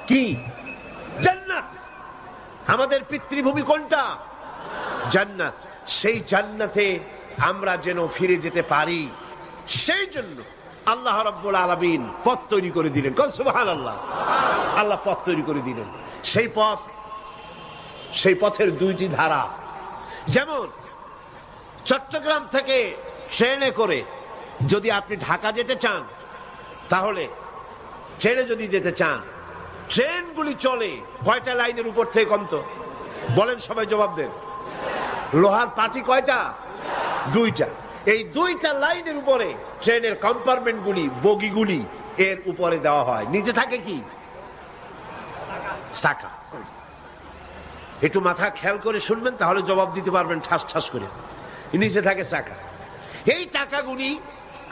কি? জান্নাত। আমাদের পিতৃভূমি কোনটা? জান্নাত। সেই জান্নাতে আমরা যেন ফিরে যেতে পারি, সেই জন্য আল্লাহ রাব্বুল আলামিন পথ তৈরি করে দিলেন। সুবহানাল্লাহ। আল্লাহ পথ তৈরি করে দিলেন। সেই পথের দুইটি ধারা। যেমন চট্টগ্রাম থেকে ট্রেনে করে যদি আপনি ঢাকা যেতে চান, তাহলে ট্রেনে যদি যেতে চান, ট্রেনগুলি চলে কয়টা লাইনের উপর থেকে? কম তো বলেন, সবাই জবাব দেন। লোহার পাটি কয়টা? দুইটা। এই দুইটা লাইনের উপরে ট্রেনের কম্পার্টমেন্টগুলি, বগিগুলি এর উপরে দেওয়া হয়। নিচে থাকে কি? চাকা। একটু মাথা খেয়াল করে শুনবেন, তাহলে জবাব দিতে পারবেন ঠাস ঠাস করে। নিচে থাকে চাকা। এই চাকাগুলি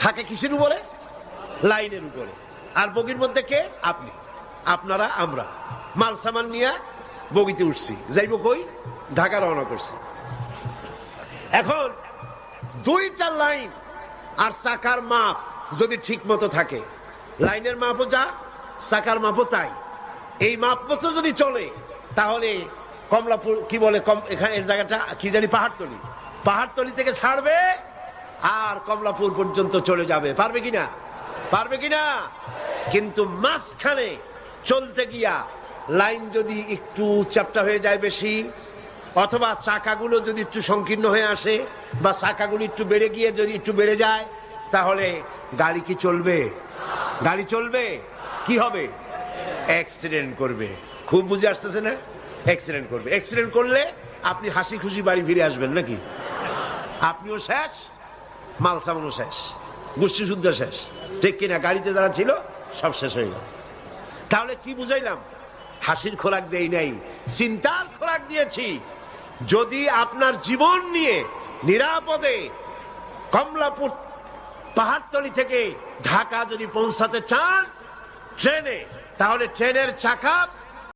থাকে কিসের উপরে? লাইনের উপরে। আর বগির মধ্যে কে? আপনি, আপনারা, আমরা মাল সামান নিয়ে বগিতে উঠছি, যাইব কই? ঢাকা রওনা করছি। এখন দুইটা লাইন আর চাকার মাপ যদি ঠিক মতো থাকে, লাইনের মাপও যা, চাকার মাপও তাই, এই মাপ মতো যদি চলে, তাহলে কমলাপুর কি বলে, এখানে এর জায়গাটা কি জানি, পাহাড়তলি। পাহাড়তলি থেকে ছাড়বে আর কমলাপুর পর্যন্ত চলে যাবে। পারবে কিনা? পারবে কিনা? কিন্তু মাঝখানে চলতে গিয়া লাইন যদি একটু চ্যাপ্টা হয়ে যায় বেশি, অথবা চাকাগুলো যদি একটু সংকীর্ণ হয়ে আসে, বা চাকাগুলো একটু বেড়ে গিয়ে যদি একটু বেড়ে যায়, তাহলে গাড়ি কি চলবে? গাড়ি চলবে? কি হবে? অ্যাক্সিডেন্ট করবে। খুব বুঝে আসতেছে না? অ্যাক্সিডেন্ট করবে। অ্যাক্সিডেন্ট করলে আপনি হাসি খুশি বাড়ি ফিরে আসবেন নাকি? আপনিও শেষ, মাল সামানও শেষ, গোষ্ঠী শুদ্ধ শেষ, ঠিক কিনা? গাড়িতে যারা ছিল সব শেষ হয়ে গেল। তাহলে কি বুঝাইলাম? হাসির খোরাক দেই নাই, চিন্তার খোরাক দিয়েছি। যদি আপনার জীবন নিয়ে নিরাপদে কমলাপুর পাহাড়তলি থেকে ঢাকা যদি পৌঁছাতে চান ট্রেনে, তাহলে ট্রেনের চাকা